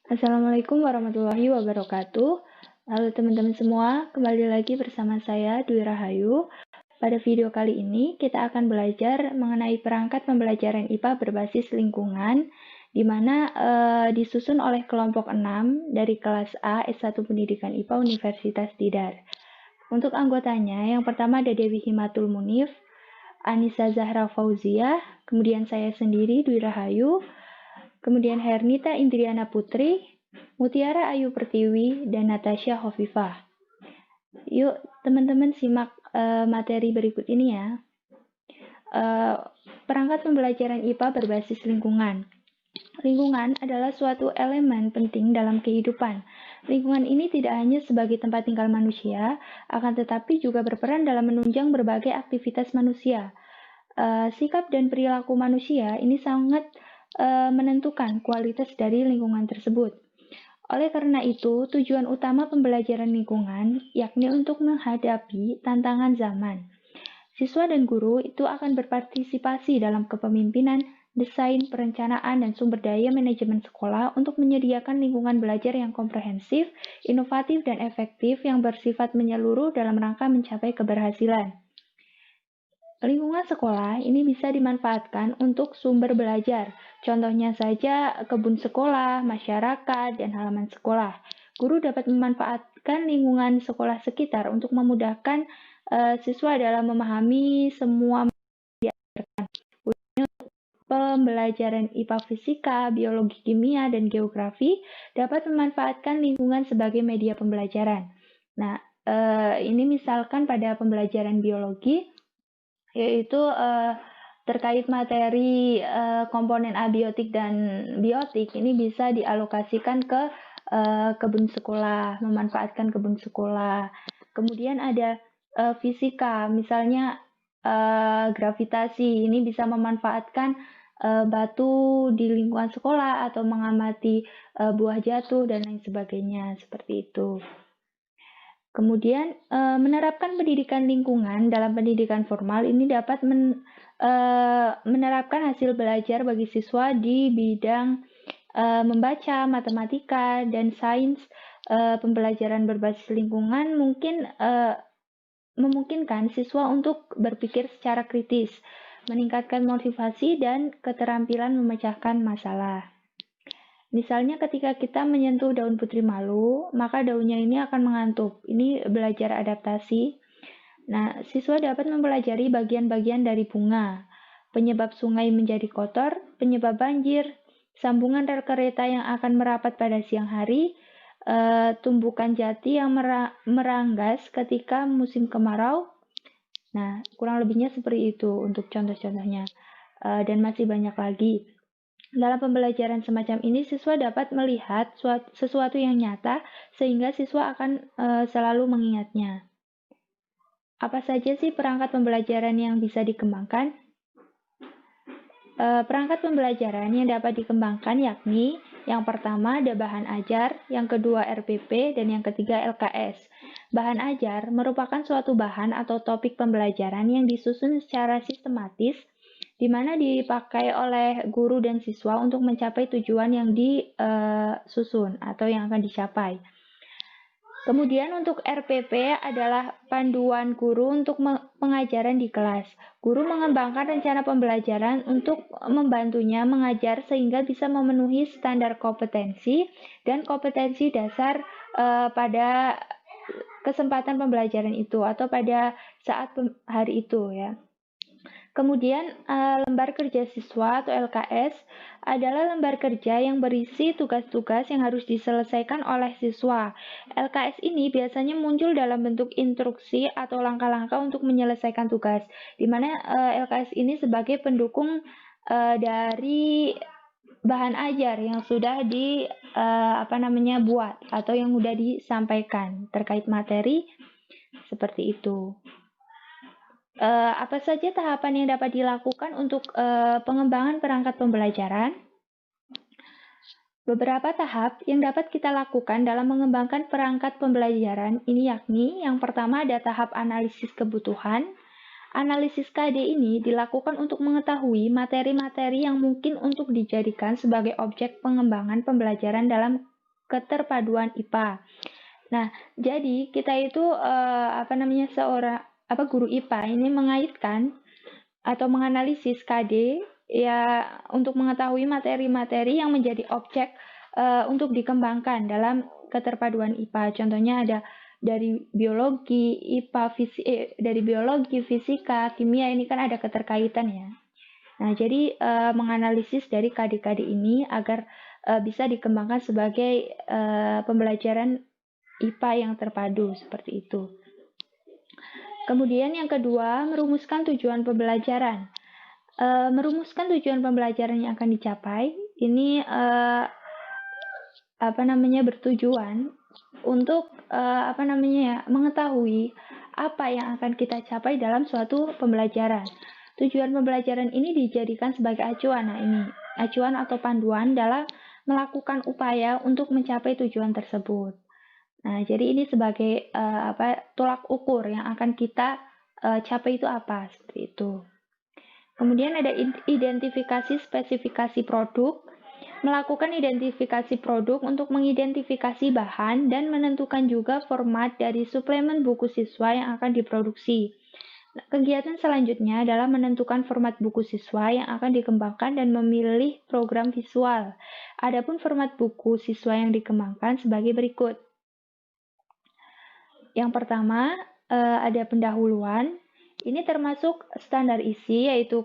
Assalamualaikum warahmatullahi wabarakatuh. Halo teman-teman semua, kembali lagi bersama saya Dwi Rahayu. Pada video kali ini kita akan belajar mengenai perangkat pembelajaran IPA berbasis lingkungan, di mana disusun oleh kelompok 6 dari kelas A S1 Pendidikan IPA Universitas Tidar. Untuk anggotanya, yang pertama ada Dewi Himatul Munif, Anissa Zahra Fauzia, kemudian saya sendiri Dwi Rahayu, kemudian Hernita Indriana Putri, Mutiara Ayu Pertiwi, dan Natasha Hovifah. Yuk teman-teman simak materi berikut ini ya. Perangkat pembelajaran IPA berbasis lingkungan. Lingkungan adalah suatu elemen penting dalam kehidupan. Lingkungan ini tidak hanya sebagai tempat tinggal manusia, akan tetapi juga berperan dalam menunjang berbagai aktivitas manusia. Sikap dan perilaku manusia ini sangat menentukan kualitas dari lingkungan tersebut. Oleh karena itu, tujuan utama pembelajaran lingkungan yakni untuk menghadapi tantangan zaman. Siswa dan guru itu akan berpartisipasi dalam kepemimpinan, desain, perencanaan, dan sumber daya manajemen sekolah untuk menyediakan lingkungan belajar yang komprehensif, inovatif, dan efektif yang bersifat menyeluruh dalam rangka mencapai keberhasilan. Lingkungan sekolah ini bisa dimanfaatkan untuk sumber belajar. Contohnya saja kebun sekolah, masyarakat, dan halaman sekolah. Guru dapat memanfaatkan lingkungan sekolah sekitar untuk memudahkan siswa dalam memahami semua pembelajaran IPA fisika, biologi kimia, dan geografi dapat memanfaatkan lingkungan sebagai media pembelajaran. Nah, ini misalkan pada pembelajaran biologi, yaitu terkait materi komponen abiotik dan biotik ini bisa dialokasikan ke kebun sekolah, memanfaatkan kebun sekolah. Kemudian ada fisika, misalnya gravitasi, ini bisa memanfaatkan batu di lingkungan sekolah atau mengamati buah jatuh dan lain sebagainya, seperti itu. Kemudian, menerapkan pendidikan lingkungan dalam pendidikan formal ini dapat menerapkan hasil belajar bagi siswa di bidang membaca, matematika, dan sains. Pembelajaran berbasis lingkungan mungkin memungkinkan siswa untuk berpikir secara kritis, meningkatkan motivasi dan keterampilan memecahkan masalah. Misalnya ketika kita menyentuh daun putri malu, maka daunnya ini akan mengantuk. Ini belajar adaptasi. Nah, siswa dapat mempelajari bagian-bagian dari bunga, penyebab sungai menjadi kotor, penyebab banjir, sambungan rel kereta yang akan merapat pada siang hari, tumbukan jati yang meranggas ketika musim kemarau. Nah, kurang lebihnya seperti itu untuk contoh-contohnya. Dan masih banyak lagi. Dalam pembelajaran semacam ini, siswa dapat melihat sesuatu yang nyata, sehingga siswa akan selalu mengingatnya. Apa saja sih perangkat pembelajaran yang bisa dikembangkan? Perangkat pembelajaran yang dapat dikembangkan yakni yang pertama ada bahan ajar, yang kedua RPP, dan yang ketiga LKS. Bahan ajar merupakan suatu bahan atau topik pembelajaran yang disusun secara sistematis di mana dipakai oleh guru dan siswa untuk mencapai tujuan yang disusun atau yang akan dicapai. Kemudian untuk RPP adalah panduan guru untuk pengajaran di kelas. Guru mengembangkan rencana pembelajaran untuk membantunya mengajar sehingga bisa memenuhi standar kompetensi dan kompetensi dasar pada kesempatan pembelajaran itu atau pada saat hari itu ya. Kemudian lembar kerja siswa atau LKS adalah lembar kerja yang berisi tugas-tugas yang harus diselesaikan oleh siswa. LKS ini biasanya muncul dalam bentuk instruksi atau langkah-langkah untuk menyelesaikan tugas, di mana LKS ini sebagai pendukung dari bahan ajar yang sudah buat atau yang sudah disampaikan terkait materi seperti itu. Apa saja tahapan yang dapat dilakukan untuk pengembangan perangkat pembelajaran? Beberapa tahap yang dapat kita lakukan dalam mengembangkan perangkat pembelajaran ini yakni yang pertama ada tahap analisis kebutuhan. Analisis KD ini dilakukan untuk mengetahui materi-materi yang mungkin untuk dijadikan sebagai objek pengembangan pembelajaran dalam keterpaduan IPA. Nah, jadi kita itu guru IPA ini mengaitkan atau menganalisis KD ya untuk mengetahui materi-materi yang menjadi objek untuk dikembangkan dalam keterpaduan IPA. Contohnya ada dari biologi, dari biologi, fisika, kimia, ini kan ada keterkaitan ya. Nah, jadi menganalisis dari KD-KD ini agar bisa dikembangkan sebagai pembelajaran IPA yang terpadu seperti itu. Kemudian yang kedua, merumuskan tujuan pembelajaran. Merumuskan tujuan pembelajaran yang akan dicapai ini bertujuan untuk mengetahui apa yang akan kita capai dalam suatu pembelajaran. Tujuan pembelajaran ini dijadikan sebagai acuan. Nah, ini acuan atau panduan dalam melakukan upaya untuk mencapai tujuan tersebut. Nah, jadi ini sebagai tolak ukur yang akan kita capai itu apa, seperti itu. Kemudian ada identifikasi spesifikasi produk. Melakukan identifikasi produk untuk mengidentifikasi bahan dan menentukan juga format dari suplemen buku siswa yang akan diproduksi. Kegiatan selanjutnya adalah menentukan format buku siswa yang akan dikembangkan dan memilih program visual. Adapun format buku siswa yang dikembangkan sebagai berikut. Yang pertama, ada pendahuluan. Ini termasuk standar isi, yaitu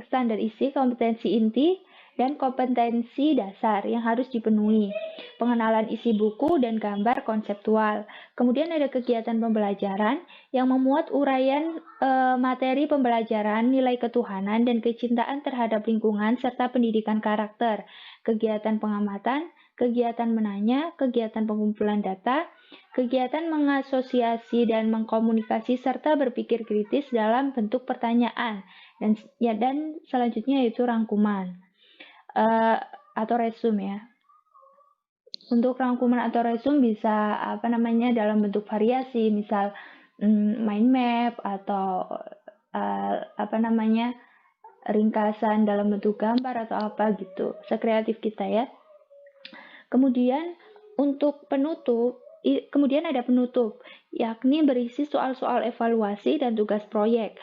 standar isi, kompetensi inti, dan kompetensi dasar yang harus dipenuhi. Pengenalan isi buku dan gambar konseptual. Kemudian ada kegiatan pembelajaran yang memuat uraian materi pembelajaran, nilai ketuhanan, dan kecintaan terhadap lingkungan, serta pendidikan karakter. Kegiatan pengamatan, kegiatan menanya, kegiatan pengumpulan data, kegiatan mengasosiasi dan mengkomunikasi, serta berpikir kritis dalam bentuk pertanyaan. Dan selanjutnya yaitu rangkuman. Atau resume ya. Untuk rangkuman atau resume bisa dalam bentuk variasi, misal mind map atau ringkasan dalam bentuk gambar atau apa gitu. Sekreatif kita ya. Kemudian untuk penutup, kemudian ada penutup, yakni berisi soal-soal evaluasi dan tugas proyek.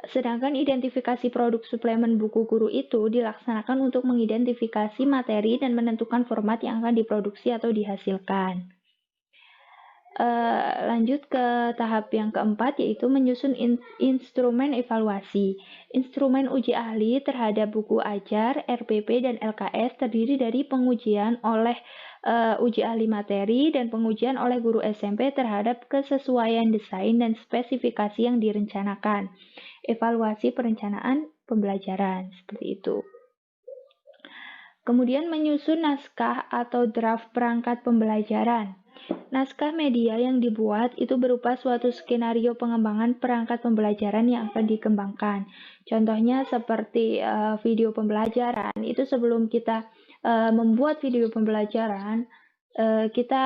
Sedangkan identifikasi produk suplemen buku guru itu dilaksanakan untuk mengidentifikasi materi dan menentukan format yang akan diproduksi atau dihasilkan. Lanjut ke tahap yang keempat, yaitu menyusun instrumen evaluasi. Instrumen uji ahli terhadap buku ajar, RPP, dan LKS terdiri dari pengujian oleh uji ahli materi dan pengujian oleh guru SMP terhadap kesesuaian desain dan spesifikasi yang direncanakan. Evaluasi perencanaan pembelajaran, seperti itu. Kemudian menyusun naskah atau draft perangkat pembelajaran. Naskah media yang dibuat itu berupa suatu skenario pengembangan perangkat pembelajaran yang akan dikembangkan. Contohnya seperti video pembelajaran, itu sebelum kita membuat video pembelajaran, kita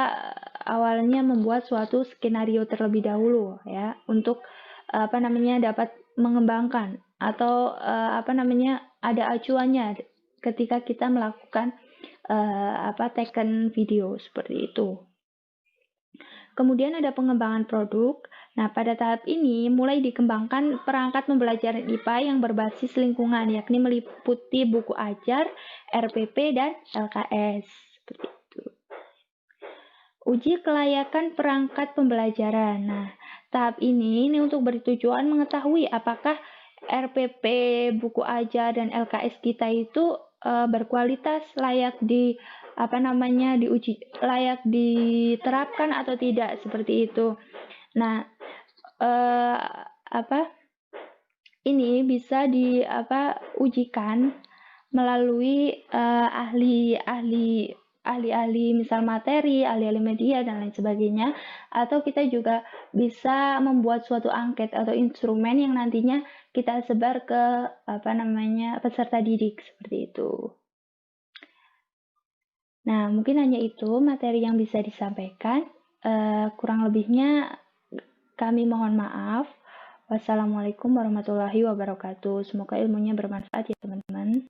awalnya membuat suatu skenario terlebih dahulu ya, untuk dapat mengembangkan atau ada acuannya ketika kita melakukan taken video seperti itu. Kemudian ada pengembangan produk. Nah, pada tahap ini mulai dikembangkan perangkat pembelajaran IPA yang berbasis lingkungan, yakni meliputi buku ajar, RPP, dan LKS. Seperti itu. Uji kelayakan perangkat pembelajaran. Nah, tahap ini untuk bertujuan mengetahui apakah RPP, buku ajar, dan LKS kita itu berkualitas, layak layak diterapkan atau tidak, seperti itu. Nah, ini bisa ujikan melalui ahli-ahli misal materi, ahli-ahli media, dan lain sebagainya, atau kita juga bisa membuat suatu angket atau instrumen yang nantinya kita sebar ke peserta didik, seperti itu. Nah, mungkin hanya itu materi yang bisa disampaikan. Kurang lebihnya kami mohon maaf. Wassalamualaikum warahmatullahi wabarakatuh. Semoga ilmunya bermanfaat ya teman-teman.